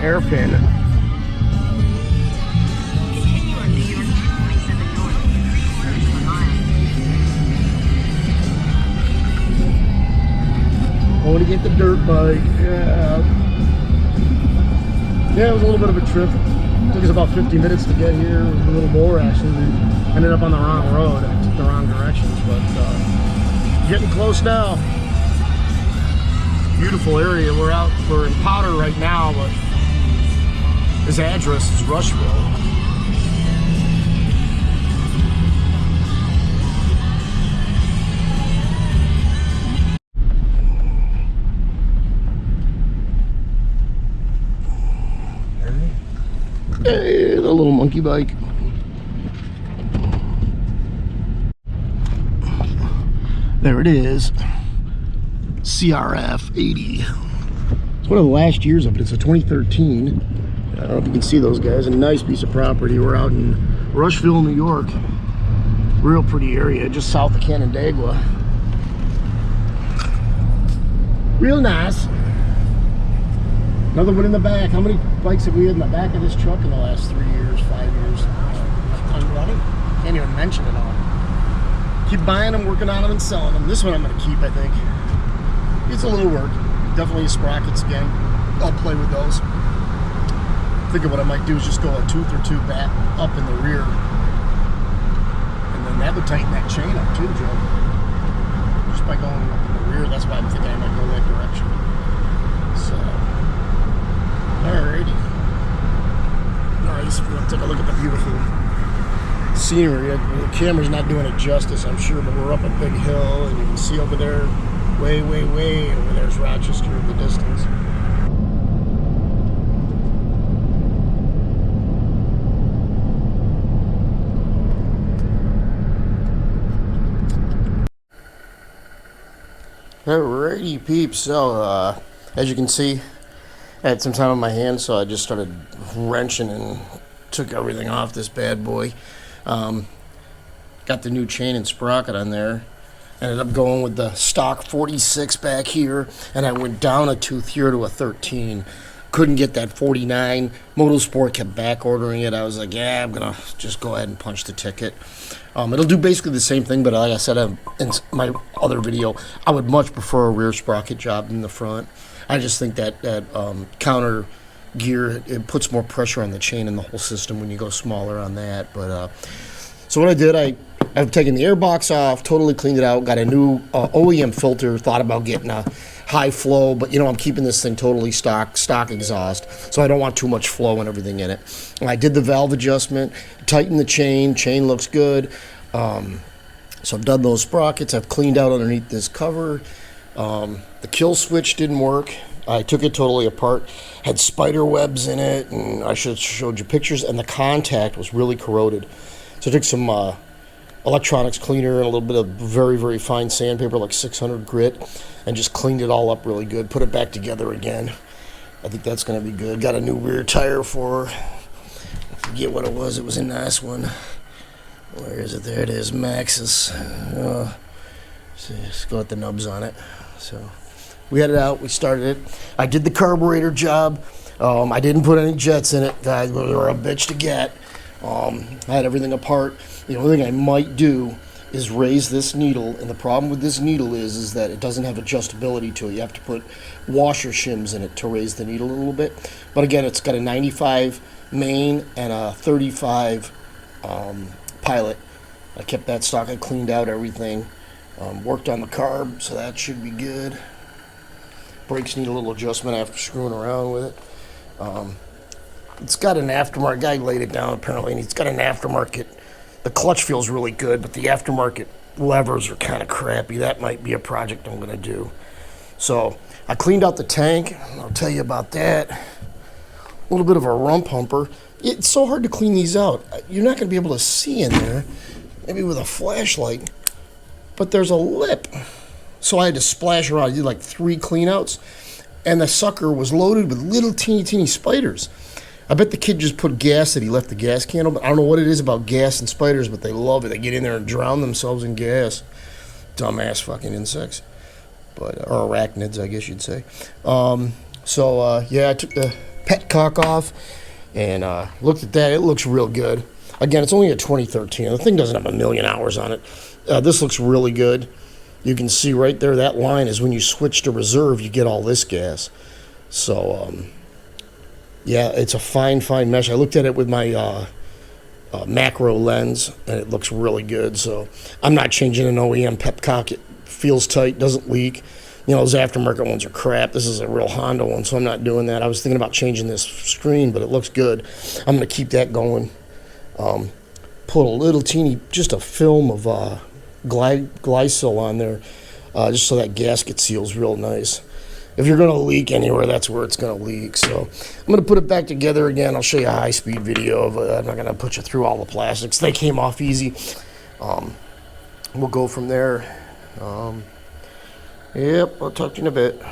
hairpin. Continue on New York 227 north, 3/4 of a mile. Going to get the dirt bike. Yeah, it was a little bit of a trip. It took us about 50 minutes to get here, a little more actually. We ended up on the wrong road. I took the wrong directions, but getting close now. Beautiful area. We're in Powder right now, but his address is Rushville. Hey, the little monkey bike. There it is. CRF80. It's one of the last years of it. It's a 2013. I don't know if you can see those guys. A nice piece of property. We're out in Rushville, New York. Real pretty area, just south of Canandaigua. Real nice. Another one in the back. How many bikes have we had in the back of this truck in the last 3 years, 5 years? Unrunning? Can't even mention it all. Keep buying them, working on them, and selling them. This one I'm going to keep, I think. It's a little work. Definitely sprockets again. I'll play with those. Thinking what I might do is just go a tooth or two back up in the rear. And then that would tighten that chain up too, Joe. Just by going up in the rear, that's why I'm thinking I might go that direction. So, alrighty. Nice. We're going to take a look at the beautiful scenery. The camera's not doing it justice, I'm sure, but we're up a big hill, and you can see over there, way over there's Rochester in the distance. Alrighty, peeps. So, as you can see, I had some time on my hands, so I just started wrenching and took everything off this bad boy. Got the new chain and sprocket on there. Ended up going with the stock 46 back here, and I went down a tooth here to a 13. Couldn't get that 49. Motorsport kept back ordering it. I was like, yeah, I'm gonna just go ahead and punch the ticket. It'll do basically the same thing, but like I said in my other video, I would much prefer a rear sprocket job than the front. I just think that counter gear, it puts more pressure on the chain and the whole system when you go smaller on that. But so what I did, I've taken the air box off, totally cleaned it out, got a new OEM filter, thought about getting a high flow, but you know, I'm keeping this thing totally stock exhaust, so I don't want too much flow and everything in it. And I did the valve adjustment, tightened the chain looks good. So I've done those sprockets, I've cleaned out underneath this cover. The kill switch didn't work. I took it totally apart, had spider webs in it, and I should have showed you pictures, and the contact was really corroded. So I took some electronics cleaner and a little bit of very fine sandpaper, like 600 grit, and just cleaned it all up really good, put it back together again. I think that's going to be good. Got a new rear tire for her. I forget what it was a nice one. Where is it? There it is, Maxxis. So let's go with the nubs on it. So we had it out, we started it. I did the carburetor job. I didn't put any jets in it. They were a bitch to get. I had everything apart. The only thing I might do is raise this needle, and the problem with this needle is that it doesn't have adjustability to it. You have to put washer shims in it to raise the needle a little bit. But again, it's got a 95 main and a 35 pilot. I kept that stock. I cleaned out everything. Worked on the carb, so that should be good. Brakes need a little adjustment after screwing around with it. It's got an aftermarket. Guy laid it down apparently, and it's got an aftermarket. The clutch feels really good, but the aftermarket levers are kind of crappy. That might be a project I'm going to do. So I cleaned out the tank. I'll tell you about that. A little bit of a rump humper. It's so hard to clean these out. You're not going to be able to see in there, maybe with a flashlight, but there's a lip. So I had to splash around. I did like 3 cleanouts, and the sucker was loaded with little teeny spiders. I bet the kid just put gas that he left the gas can open. I don't know what it is about gas and spiders, but they love it. They get in there and drown themselves in gas. Dumbass fucking insects. But, or arachnids, I guess you'd say. Yeah, I took the petcock off and looked at that. It looks real good. Again, it's only a 2013. The thing doesn't have a million hours on it. This looks really good. You can see right there, that line is when you switch to reserve, you get all this gas. So, yeah, it's a fine mesh. I looked at it with my macro lens, and it looks really good. So I'm not changing an OEM petcock. It feels tight, doesn't leak. You know, those aftermarket ones are crap. This is a real Honda one, so I'm not doing that. I was thinking about changing this screen, but it looks good. I'm going to keep that going. Put a little teeny, just a film of glycol on there, just so that gasket seals real nice. If you're going to leak anywhere, that's where it's going to leak. So I'm going to put it back together again. I'll show you a high-speed video of it. I'm not going to put you through all the plastics. They came off easy. We'll go from there. Yep, I'll talk to you in a bit.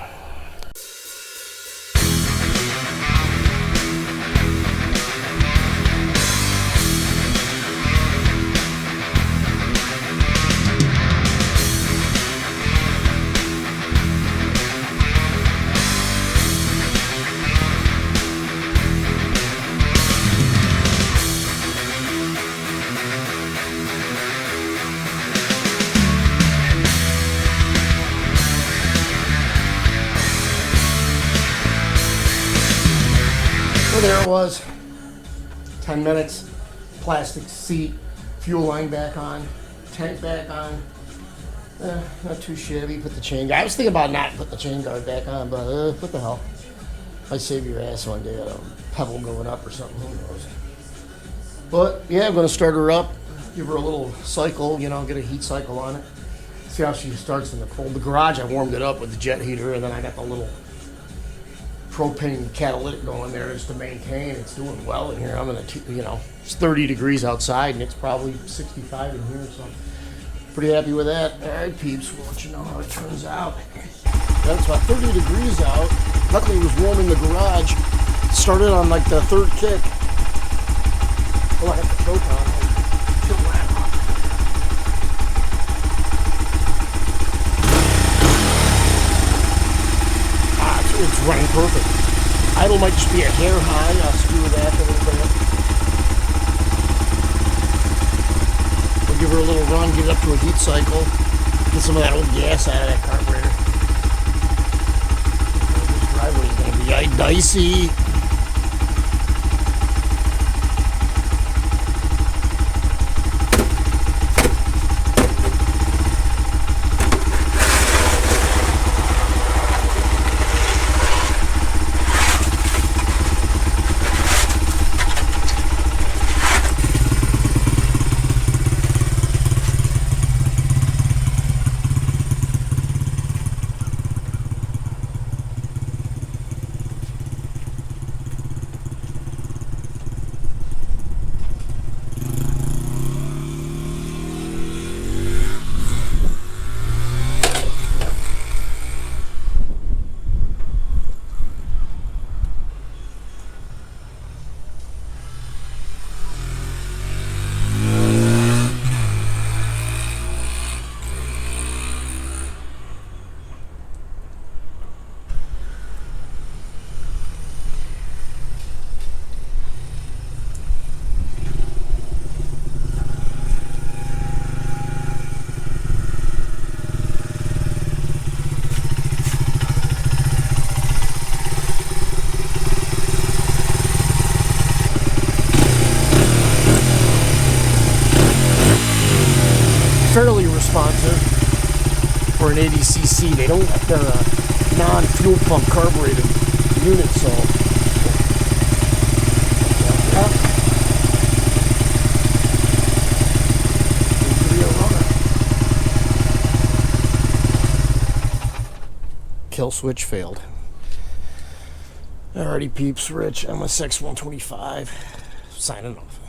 So there it was, 10 minutes, plastic seat, fuel line back on, tank back on. Not too shabby. Put the chain guard. I was thinking about not putting the chain guard back on, but what the hell? Might save your ass one day, a pebble going up or something, who knows. But yeah, I'm gonna start her up, give her a little cycle, you know, get a heat cycle on it. See how she starts in the cold. The garage, I warmed it up with the jet heater, and then I got the little propane catalytic going there just to maintain. It's doing well in here. I'm gonna, you know, it's 30 degrees outside and it's probably 65 in here, so pretty happy with that. All right, peeps, we'll let you know how it turns out. Yeah, it's about 30 degrees out. Luckily, it was warm in the garage. Started on like the third kick. Oh, I got the choke on. Kill that off. It's running perfect. Idle might just be a hair high. I'll screw that a little bit. We'll give her a little run, get it up to a heat cycle, get some of that old gas out of that carburetor. This driveway's going to be dicey. Fairly responsive for an 80cc. They don't have their non-fuel pump carbureted unit, so kill switch failed. Alrighty, peeps. Rich, MSX 125 signing off.